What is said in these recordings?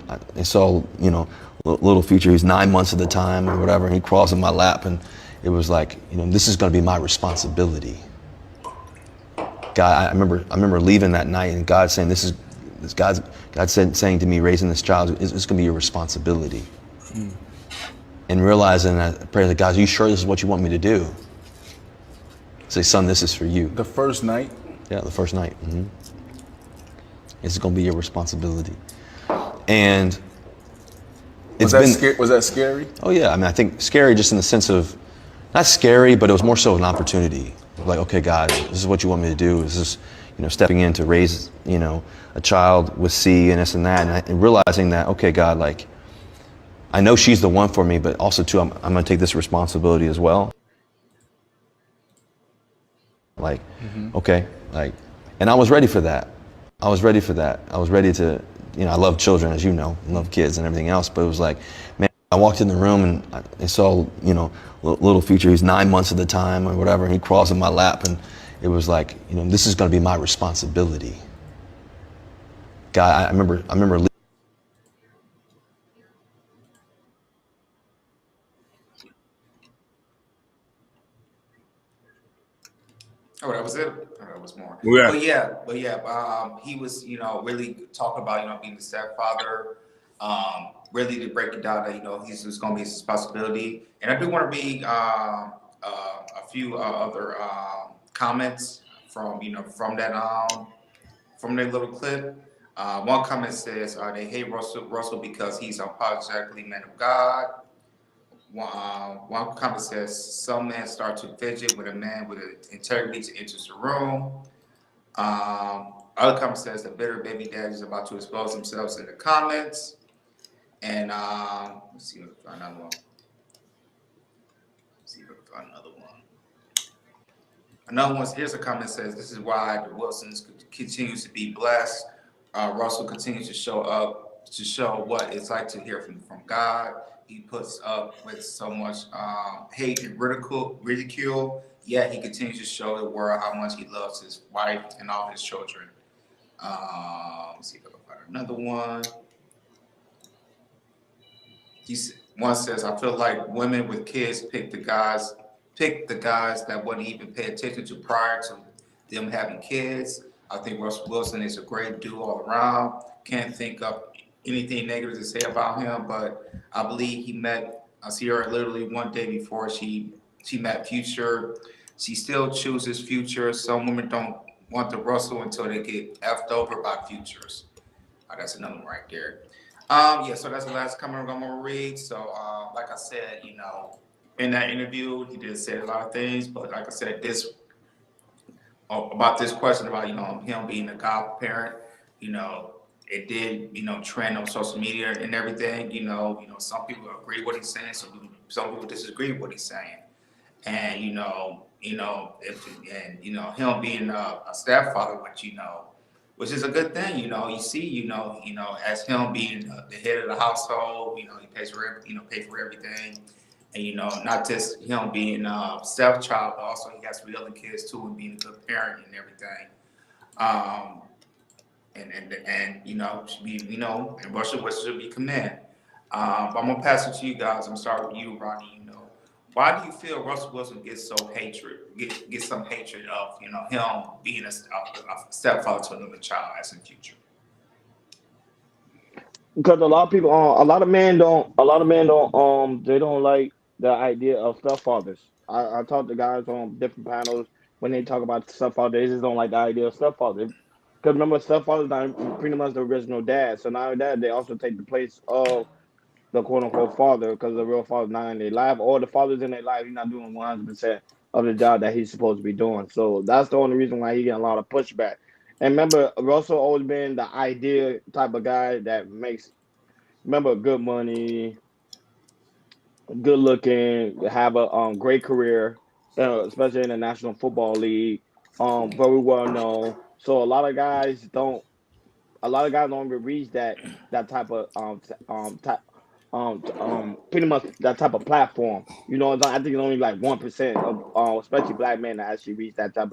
I saw, little future. He's 9 months at the time or whatever. And he crawls in my lap, and it was like, this is going to be my responsibility. God, I remember leaving that night, and God saying, God saying to me, raising this child, it's going to be your responsibility. And realizing that, I pray to God, are you sure this is what you want me to do? Say, son, this is for you. The first night? Yeah, the first night. Mm-hmm. It's going to be your responsibility. And was that scary? Oh yeah, I mean, I think scary just in the sense of, not scary, but it was more so an opportunity. Like, okay, God, this is what you want me to do. This is, stepping in to raise, a child with C and this and that, and realizing that, okay, God, like, I know she's the one for me, but also too, I'm going to take this responsibility as well. Like, okay, like, and I was ready for that. I was ready to, I love children, as you know, I love kids and everything else, but it was like, man, I walked in the room and I saw, little future. He's 9 months at the time or whatever, and he crawls in my lap, and it was like, this is going to be my responsibility. God, I remember. Oh, that was it. Oh, that was more. Yeah. But yeah, he was, really talking about, being the stepfather. Really to break it down that he's just going to be his responsibility. And I do want to read a few other comments from from that little clip. One comment says they hate Russell because he's unapologetically man of God. One comment says some men start to fidget when a man with integrity enters the room. Other comment says the bitter baby dad is about to expose themselves in the comments. And let's see if I can find another one. Another one, here's a comment that says, this is why the Wilsons continues to be blessed. Russell continues to show up to show what it's like to hear from God. He puts up with so much hate and ridicule, yet he continues to show the world how much he loves his wife and all his children. Let's see if I can find another one. One says, I feel like women with kids pick the guys that wouldn't even pay attention to prior to them having kids. I think Russell Wilson is a great dude all around. Can't think of anything negative to say about him, but I believe he met Sierra literally one day before she met Future. She still chooses Future. Some women don't want the Russell until they get effed over by Futures. That's another one right there. Yeah, so that's the last comment I'm gonna read. So, like I said, in that interview, he did say a lot of things, but like I said, about this question about him being a godparent, it did trend on social media and everything. Some people agree with what he's saying, some people disagree with what he's saying, and him being a stepfather, which is a good thing. You see, as him being the head of the household, he pays for pay for everything. And, not just him being a stepchild, but also he has 3 other kids too, and being a good parent and everything. And Russell should be commended. But I'm gonna pass it to you guys. I'm starting with you, Ronnie. Why do you feel Russell Wilson gets some hatred of him being a stepfather to another child as in future? Because a lot of people, they don't like the idea of stepfathers. I talk to guys on different panels when they talk about stepfathers, they just don't like the idea of stepfather. Because remember, stepfather's not pretty much the original dad. So now that they also take the place of the quote unquote father, because the real father's not in their life, or the father's in their life, he's not doing 100% of the job that he's supposed to be doing. So that's the only reason why he getting a lot of pushback. And remember, Russell always been the ideal type of guy that makes, remember, good money, good looking, have a great career, especially in the National Football League. Very well known. So a lot of guys don't even reach that type of pretty much that type of platform. I think it's only like 1% of especially black men that actually reach that type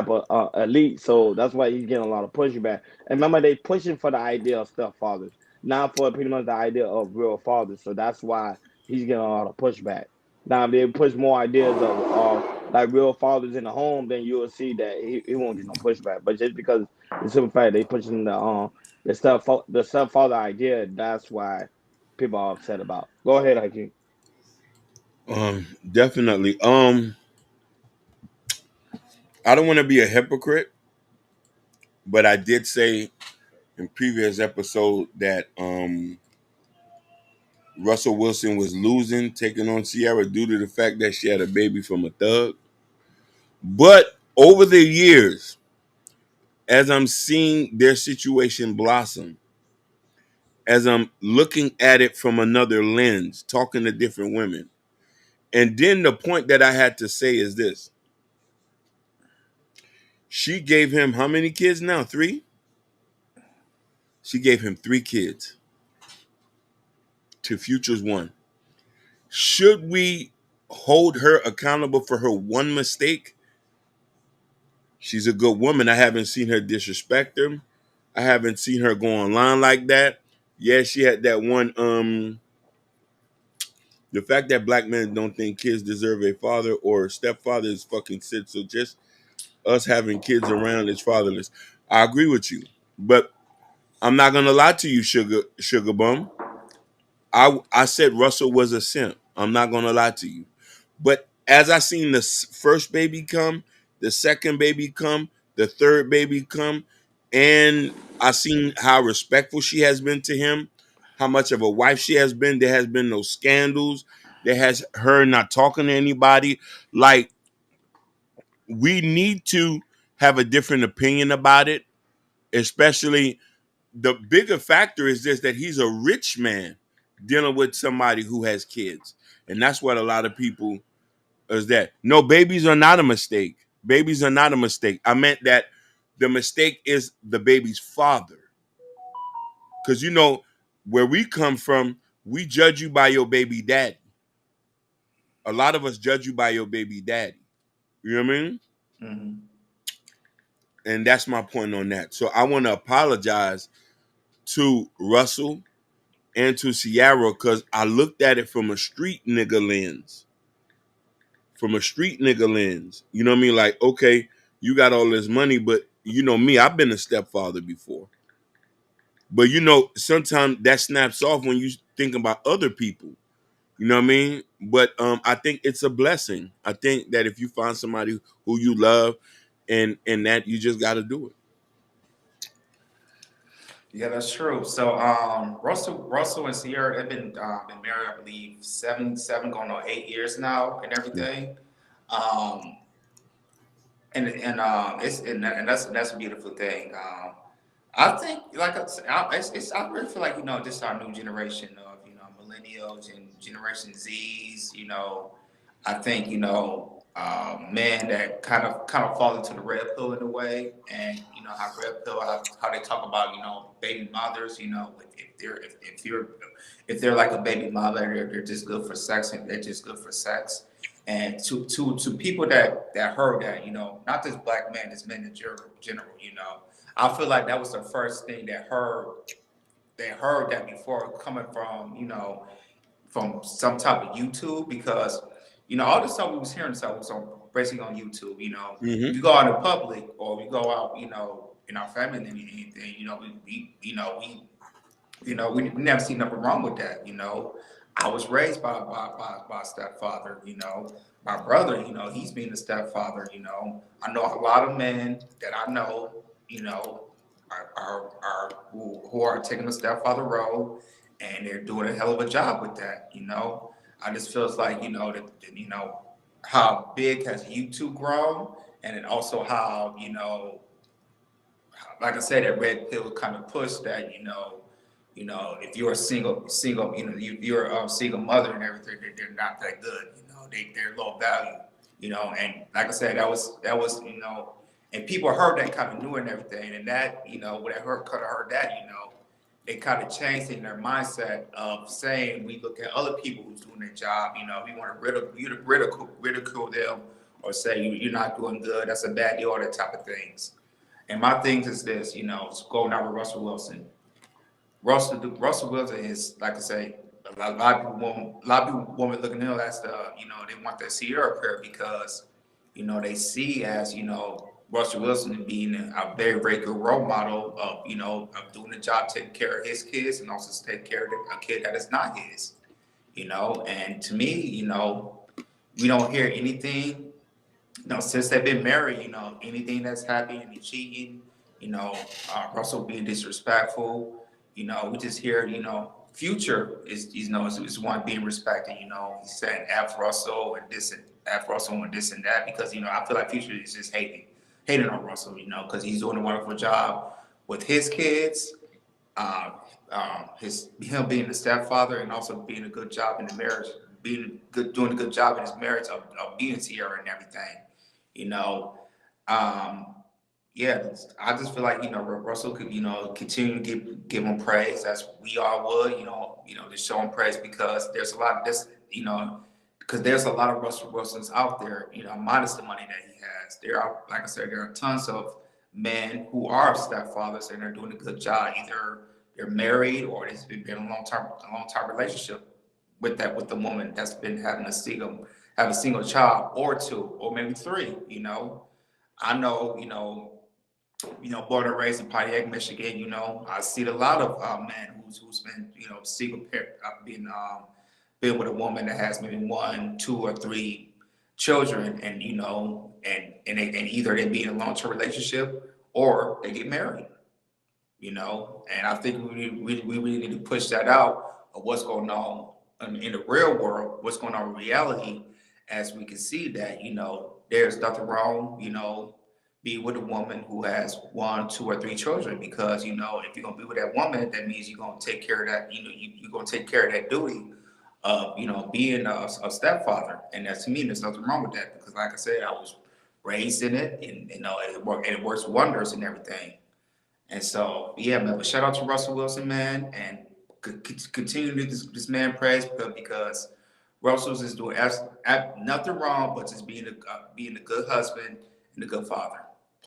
of elite. So that's why he's getting a lot of pushback. And remember, they pushing for the idea of stepfathers. not for pretty much the idea of real fathers. So that's why he's getting a lot of pushback. Now, if they push more ideas of like real fathers in the home, then you'll see that he won't get no pushback. But just because the simple fact they pushing the stepfather idea, that's why people are upset about. Go ahead, Hakeem. Definitely. I don't want to be a hypocrite, but I did say in previous episode that Russell Wilson was losing, taking on Sierra due to the fact that she had a baby from a thug. But over the years, as I'm seeing their situation blossom, as I'm looking at it from another lens, talking to different women, and then the point that I had to say is this. She gave him how many kids now? 3? She gave him 3 kids. To Future's 1. Should we hold her accountable for her one mistake? She's a good woman. I haven't seen her disrespect him. I haven't seen her go online like that. Yeah, she had that one. The fact that black men don't think kids deserve a father or stepfather is fucking shit. So just us having kids around is fatherless. I agree with you, but I'm not gonna lie to you, sugar bum. I said Russell was a simp. I'm not gonna lie to you. But as I seen the first baby come, the second baby come, the third baby come, and I seen how respectful she has been to him, how much of a wife she has been. There has been no scandals. There has her not talking to anybody. Like, we need to have a different opinion about it, especially the bigger factor is this, that he's a rich man dealing with somebody who has kids. And that's what a lot of people is that. No, babies are not a mistake. Babies are not a mistake. I meant that the mistake is the baby's father. Because where we come from, we judge you by your baby daddy. A lot of us judge you by your baby daddy. You know what I mean? Mm-hmm. And that's my point on that. So I want to apologize to Russell and to Sierra because I looked at it from a street nigga lens. From a street nigga lens. You know what I mean? Like, okay, you got all this money, but you know me, I've been a stepfather before. But sometimes that snaps off when you think about other people. You know what I mean? But I think it's a blessing. I think that if you find somebody who you love and that you just gotta do it. Yeah, that's true. So, Russell and Sierra have been married, I believe, seven going on 8 years now, and everything. Um, and that's a beautiful thing. I think, like I really feel like just our new generation of millennials and Generation Zs. I think men that kind of fall into the red pill in a way, and how red pill how they talk about baby mothers. If they're like a baby mother, they're just good for sex, and they're just good for sex. And to people that heard that, not just black men, it's men in general. I feel like that was the first thing they heard that before coming from from some type of YouTube, because all the stuff we was hearing stuff was on basically on YouTube. Mm-hmm. We go out in public or we go out in our family and anything, we never see nothing wrong with that. I was raised by a stepfather. My brother, he's being a stepfather. I know a lot of men that I know, are who are taking the stepfather role, and they're doing a hell of a job with that. I just feels like how big has YouTube grown, and then also how like I said, that red pill kind of push that if you're a single, you're a single mother and everything, they're not that good. They're low value. And like I said, that was and people heard that, kind of knew and everything, and that when they heard that, they kind of changed in their mindset of saying, we look at other people who's doing their job, we want to ridicule them, or say you're not doing good, that's a bad deal, all that type of things. And my things is this, going out with Russell Wilson. Russell Wilson is, like I say, a lot of people want looking at him as the, they want the Sierra prayer because, they see as, Russell Wilson being a very, very good role model of, of doing the job, taking care of his kids and also taking care of a kid that is not his, and to me, we don't hear anything, since they've been married, anything that's happening, any cheating, Russell being disrespectful, we just hear, Future is one being respected, he's saying F Russell and this and F Russell and this and that because, I feel like Future is just hating on Russell, because he's doing a wonderful job with his kids, uh, him being the stepfather and also being a good job in the marriage, doing a good job in his marriage of being Sierra and everything, you know. Um, yeah, I just feel like Russell could continue to give him praise as we all would to show him praise because there's a lot of this because there's a lot of Russell Wilsons out there minus the money that he has. There are, like I said, there are tons of men who are stepfathers and they're doing a good job. Either they're married or they've been in a long term relationship with the woman that's been having a single child or two or maybe three. I know born and raised in Pontiac, Michigan. I see a lot of men who's been single parent, been with a woman that has maybe one, two, or three children, and and either they be in a long term relationship or they get married. And I think we really need to push that out of what's going on in the real world, what's going on in reality, as we can see that, there's nothing wrong, be with a woman who has one, two, or three children, because, if you're going to be with that woman, that means you're going to take care of that, you're going to take care of that duty of, being a stepfather. And that, to me, there's nothing wrong with that, because like I said, I was raised in it and, it works wonders and everything. And so, yeah, man, but shout out to Russell Wilson, man, and continue to do this man praise because Russell's is doing nothing wrong, but just being a good husband and a good father.